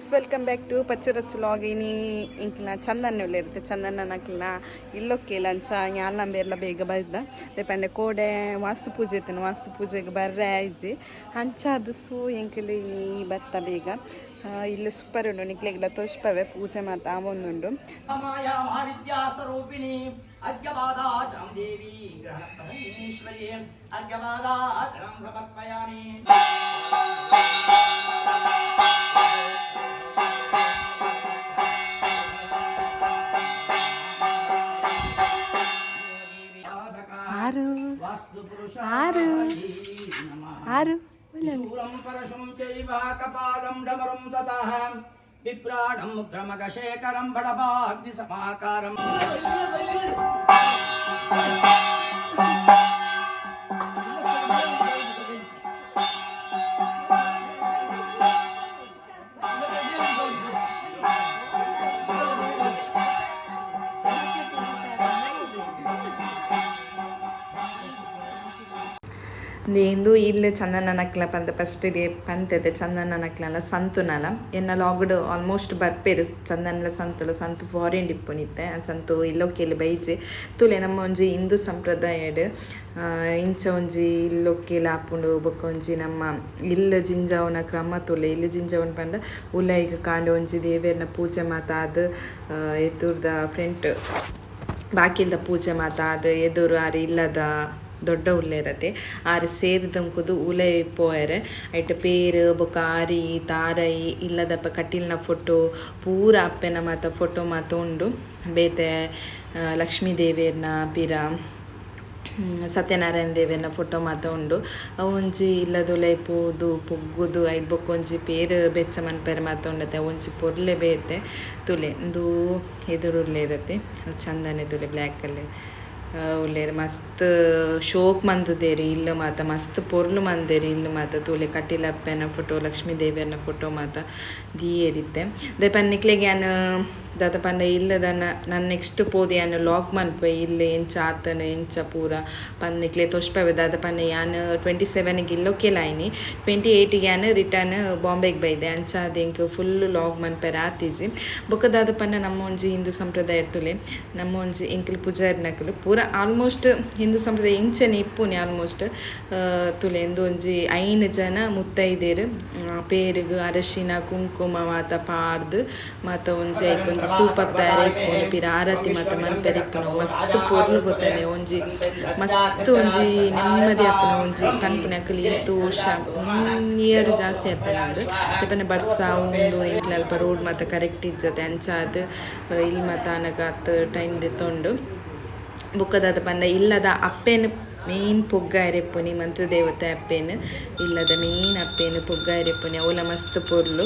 Friends, welcome back to ಪಚ್ಚರಚ್ಚು log. ಇಂಕ್ಲ ಚಂದನ್ನೆಲ್ಲ ಇರುತ್ತೆ. ಚಂದನ್ನ ನಕ್ಲ ಇಲ್ಲೊಕ್ಕೆ ಲಂಚ ಯಾಲಂಬೆಲ್ಲ ಬೇಗ ಬದ್ದ ಪಂಡೆ ಕೋಡೆ ವಾಸ್ತು ಪೂಜೆ ಇತ್ತು. ವಾಸ್ತು ಪೂಜೆಗೆ ಬರ್ರೆ ಆಯ್ಜಿ ಹಂಚಾದು ಸೂ ಎಂಕಲಿ ನೀ ಬತ್ತ ಬೇಗ ಇಲ್ಲಿ ಸೂಪರ್ ಉಂಡು. ನಿಕ್ಲೆಗ್ಲ ತೋಷ್ಪವೆ ಪೂಜೆ ಮಾತ ಆವೊಂದುಂಡು. ದೇವಿ విప్రాణం క్రమగశేఖరం బడభాగ్ని సమాకారం ಇಂದು ಇಲ್ಲಿ ಚಂದನ ನಕ್ಲ ಪಂತ ಫಸ್ಟ್ ಡೇ ಪಂತದೆ ಚಂದನ ನಕ್ಲನ ಸಂತುನಲ ಎನ್ನ ಲಾಗ್ಡ್ ಆಲ್ಮೋಸ್ಟ್ ಬರ್ಪೇರು ಚಂದನಲ ಸಂತು ಫಾರಿನ್ ಡಿಪ್ಪುನಿತ್ತೆ ಸಂತು ಇಲ್ಲೊಕ್ಕೆಲ್ಲಿ ಬೈಜೆ ತುಲೆ ನಮ್ಮ ಒಂಜಿ ಹಿಂದೂ ಸಂಪ್ರದಾಯಡ್ ಇಂಚ ಒಂಜಿ ಇಲ್ಲೊಕ್ಕೆಲ್ಲ ಆಪುಂಡು ಬೊಕ್ಕ ಒಂಜಿ ನಮ್ಮ ಇಲ್ಲ ಜಿಂಜಾವನ ಕ್ರಮ ತುಲೆ ಇಲ್ಲ ಜಿಂಜಾವನ ಪಂಡ ಉಲೈಗ್ ಕಾಂಡ ಒಂಜಿ ದೇವೇರ್ನ ಪೂಜೆ ಮಾತಾದ ಎದುರ್ದ ಫ್ರೆಂಟ್ ಬಾಕಿಲ್ದ ಪೂಜೆ ಮಾತಾದ ಎದುರು ಆರು ಇಲ್ಲದ ದೊಡ್ಡ ಉಲ್ಲೇರತೆ ಆರು ಸೇರಿದಂಕುದು ಉಲೆ ಪೋಯರೆ ಐಟ್ ಪೇರು ಬೊಕ ಆರಿ ತಾರೈ ಇಲ್ಲದಪ್ಪ ಕಟ್ಟಿಲ್ನ ಫೋಟೋ ಪೂರ ಅಪ್ಪೆನ ಮಾತ ಫೋಟೋ ಮಾತ ಉಂಡು. ಬೇತೆ ಲಕ್ಷ್ಮೀ ದೇವೇರ್ನ ಪಿರ ಸತ್ಯನಾರಾಯಣ ದೇವೇರ್ನ ಫೋಟೋ ಮಾತ ಉಂಡು. ಒಂಜಿ ಇಲ್ಲದುಲೆ ಪೂದು ಪೊಗ್ಗುದು ಐದು ಬೊಕ್ಕ ಒಂಜಿ ಪೇರು ಬೆಚ್ಚ ಮನ್ಪೇರು ಮಾತ ಉಂಡತೆ ಒಂಜಿ ಪೊರ್ಲೆ ಬೇತೆ ತುಲೆ ಇಂದು ಎದುರುಲ್ಲೆ ಇರತ್ತೆ ಚಂದನೆ ತುಲೆ ಬ್ಲ್ಯಾಕಲ್ಲಿ ಉಲ್ಲೇರು ಮಸ್ತ್ ಶೋಕ್ ಮಂದದೇರಿ ಇಲ್ಲ ಮಾತ ಮಸ್ತ್ ಪೊರ್ಲು ಮಂದೇರಿ ಇಲ್ಲ ಮಾತ ತೂಲೆ ಕಟ್ಟಿಲಪ್ಪೆನ ಫೋಟೋ ಲಕ್ಷ್ಮೀ ದೇವಿಯರ್ನ ಫೋಟೋ ಮಾತ ದೀಯೇರಿತ್ತೆ ದೇ ಪನ್ನಿಕ್ಲೆಗೆ ಯಾನು ದಾದ ಪಂಡ ಇಲ್ಲದ ನನ್ನ ನೆಕ್ಸ್ಟ್ ಪೋದು ಯಾನು ಲಾಗ್ ಮನ್ಪೆ ಇಲ್ಲಿ ಎಂಚ ಆತನ ಎಂಚ ಪೂರ ಪನ್ನಿಕ್ಲೆ ತೋಷ್ಪವೆ ದಾದ ಪಂಡ ಯಾನು 27ಗೆ ಇಲ್ಲೋಕೆ ಲೈನಿ 28ಗೆ ಯಾನು ರಿಟರ್ನ್ ಬಾಂಬೆಗೆ ಬೈದೆ ಅಂಚ ಅದೆಂಕ್ ಫುಲ್ ಲಾಗ್ ಮನ್ಪೆ ರಾತೀಜಿ ಬೊಕ್ಕ ದಾದ ಪಂಡ ನಮ್ಮ ಒಂಜಿ ಹಿಂದೂ ಸಂಪ್ರದಾಯ ಇರ್ತುಲೆ ನಮ್ಮ ಒಂಜಿ ಎಂಕಲ್ ಪೂಜಾರಿ ನಕಲು ಪೂರ ಆಲ್ಮೋಸ್ಟ್ ಹಿಂದೂ ಸಂಪ್ರದಾಯ ಇಂಚನೆ ಇಪ್ಪುನಿ ಆಲ್ಮೋಸ್ಟ್ ತುಲೆ ಎಂದು ಒಂಜಿ 5 ಜನ ಮುತ್ತೈದೇರು ಪೇರುಗು ಅರಶಿನ ಕುಂಕುಮ ಮಾತ ಪಾರ್ದು ಮಾತ ಒಂಜಿ ಐಕೊಂಜಿ ಸೂಪರ್ ತಯಾರಿ ಇಪ್ಪುನು ಪಿರ ಆರತಿ ಮಾತ ಮನ್ಪೆರ್ ಇಪ್ಪುನು ಮಸ್ತ್ ಪೊರ್ಲು ಗೊತ್ತಾನೆ ಒಂಜಿ ಮಸ್ತ್ ಒಂಜಿ ನೆಮ್ಮದಿ ಆಪುನ ಒಂಜಿ ಕನ್ಪುನ ಅಕಲಿ ಇತ್ತು ನೀರು ಜಾಸ್ತಿ ಆಪುನ ಅಂದು ಇಪ್ಪನೆ ಬರ್ಸ ಉಂಡು ಇಂಕ್ಲ ಅಲ್ಪ ರೋಡ್ ಮಾತ ಕರೆಕ್ಟ್ ಇಜ್ಜತೆ ಅಂಚಾದ್ ಇಲ್ಲಿ ಮಾತ ಅನಗಾತ್ ಟೈಮ್ ದೆತ್ತೊಂಡು ಬುಕ್ಕದಾದ ಪಂಡ ಇಲ್ಲದ ಅಪ್ಪೇನು ಮೇನ್ ಪೊಗ್ಗಾಯರೆಪ್ಪುನಿ ಮಂತ್ರ ದೇವತೆ ಅಪ್ಪೇನು ಇಲ್ಲದ ಮೇನ್ ಅಪ್ಪೇನು ಪೊಗ್ಗಾಯರೆಪ್ಪುನಿ ಅವಲ ಮಸ್ತ್ ಪೊರ್ಲು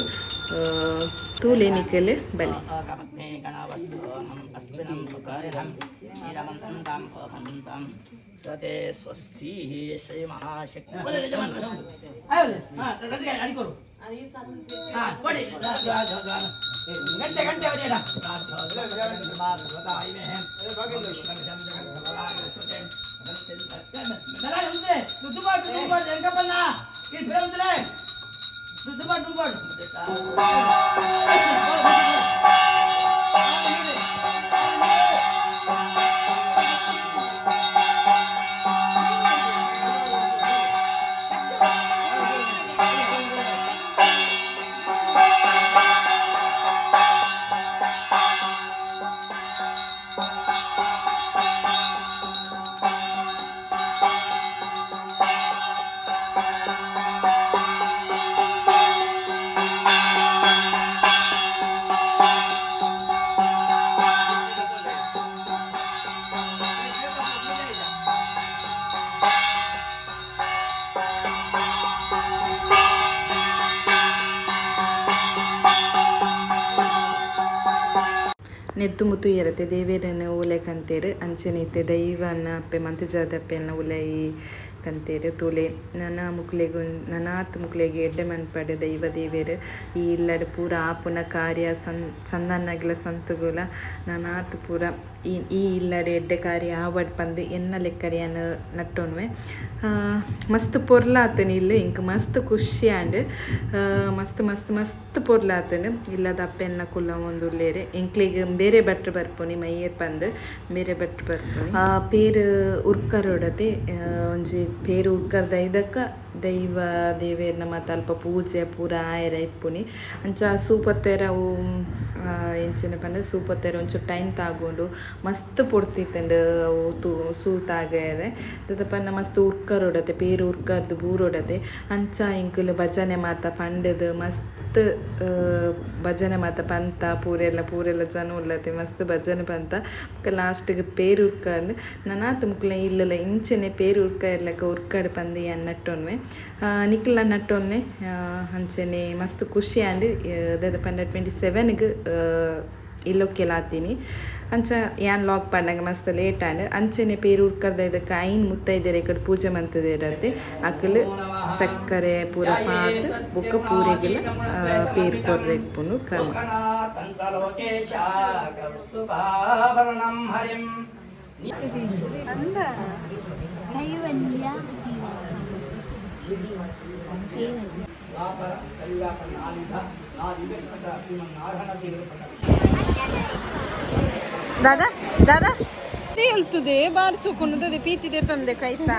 ತೂಲೆ ನಿಕಲ್ ಬಲಿ ಸ್ವಸ್ತಿ ಶ್ರೀ ಮಹಾಶಕ್ತಿ ಗಂಟೆ ಗಂಟೆ ದುಡ್ಡುಪಾಡು ಎಂಕಪ್ಪಣ್ಣ ದುಡ್ಡುಪಾಡು ನೆತ್ತು ಮುತ್ತು ಇರತ್ತೆ ದೇವೇರನ ಉಲೆ ಕಂತೇರು ಅಂಚೆನೈತೆ ದೈವನ ಅಪ್ಪೆ ಮಂತಜಾದ ಅಪ್ಪೆನ ಉಲೈ ಕಂತೇರು ತುಲೆ ನನಾತ್ ಮುಕ್ಲೆಗೆ ಎಡ್ಡೆ ಮನ್ಪಡೆ ದೈವ ದೇವೇರು ಈ ಇಲ್ಲಡ್ ಪೂರ ಆಪುನ ಕಾರ್ಯ ಸಂದನ್ನಗ್ಲ ಸಂತುಗುಲ ನನಾತ್ ಪೂರ ಈ ಇಲ್ಲಡೆ ಎಡ್ಡೆ ಕಾರ್ಯ ಆವಡ್ ಪಂದು ಎನ್ನ ಲೆಕ್ಕಡಿಯನ್ನ ನಟ್ಟೊನ್ವೆ ಮಸ್ತ್ ಪೊರ್ಲಾತನು ಇಲ್ಲ ಇಂಕ್ ಮಸ್ತ್ ಖುಷಿ ಆಂಡ್ ಮಸ್ತ್ ಮಸ್ತ್ ಮಸ್ತ್ ಪೊರ್ಲಾತನು ಇಲ್ಲದ ಅಪ್ಪೆನ್ನ ಕುಲ್ಲ ಒಂದುಲ್ಲೇರೆ ಎಂಕ್ಲಿಗೆ ಬೇರೆ ಬಟ್ರು ಬರ್ಪೊನಿ ಮೈಯರ್ ಪಂದು ಬೇರೆ ಬಟ್ರು ಬರ್ಪೊನಿ ಪೇರು ಉರ್ಕರೊಡತೆ ಒಂಜಿ ಪೇರು ಉರ್ಕರ್ದ ಇದಕ್ಕ ದೈವ ದೇವೇರ್ನ ಮತ್ತು ಅಲ್ಪ ಪೂಜೆ ಪೂರ ಆಯರ ಇಪ್ಪುನಿ ಅಂಚ ಸೂಪತ್ತೆರ ಅವು ಎಂಚಿನ ಪಂಡ ಸೂಪತ್ತೆರ ಒಂಚೂರು ಟೈಮ್ ತಾಗೊಂಡು ಮಸ್ತ್ ಪೊಡ್ತಿತ್ತಂಡು ಅವು ಸೂತಾಗರೆ ಪಂಡ ಮಸ್ತ್ ಉರ್ಕರೊಡತೆ ಪೇರು ಉರ್ಕರ್ದು ಬೂರೊಡತೆ ಅಂಚ ಇಂಕುಲು ಭಜನೆ ಮಾತ ಪಂಡದು ಮಸ್ತ್ ಭಜನೆ ಮಾತ ಪಂತ ಪೂರೆಲ್ಲ ಜನ ಉಲ್ಲತೆ ಮಸ್ತ್ ಭಜನೆ ಪಂತ ಲಾಸ್ಟ್ಗೆ ಪೇರು ಉರ್ಕಂಡು ನನಾತ್ ಮುಕ್ಲ ಇಲ್ಲಲ್ಲ ಇಂಚೆನೆ ಪೇರು ಉರ್ಕ ಇರ್ಲಕ್ಕ ಉರ್ಕಡ್ ಪಂದು ನಟ್ಟೊನ್ವೆ ನಿಕ್ಲ ನಟ್ಟೊನ್ನೆ ಅಂಚೆನೆ ಮಸ್ತ್ ಖುಷಿ ಆಂಡ್ ಅದಾದ ಪಂಡ 27ಗೆ ಇಲ್ಲೊಕ್ಕೆಲಾತೀನಿ ಅಂಚ ಯಾನ್ ಲಾಕ್ ಪಂಡಂಗೆ ಮಸ್ತ್ ಲೇಟ್ ಆಂಡ್ ಅಂಚೆನೆ ಪೇರು ಉರ್ಕರ್ದ ಇದಕ್ಕೆ ಐನ್ ಮುತ್ತೈದೆರೆ ಕಡೆ ಪೂಜೆ ಮಂತದೆ ಇರತ್ತೆ ಅಕಲ್ ಸಕ್ಕರೆ ಪೂರ ಪಾತ್ ಬುಕ್ಕ ಪೂರೆಗಿಲ್ಲ ಪೇರು ಕೊರ್ರೆಪ್ಪುನು ಕ್ರಮ ದಾದಾ ದಾದಾ ಹೇಳ್ತದೆ ಬಾರಿಸೋಕೊಂಡದೆ ಪೀತಿದೆ ತಂದೆ ಕೈತಾ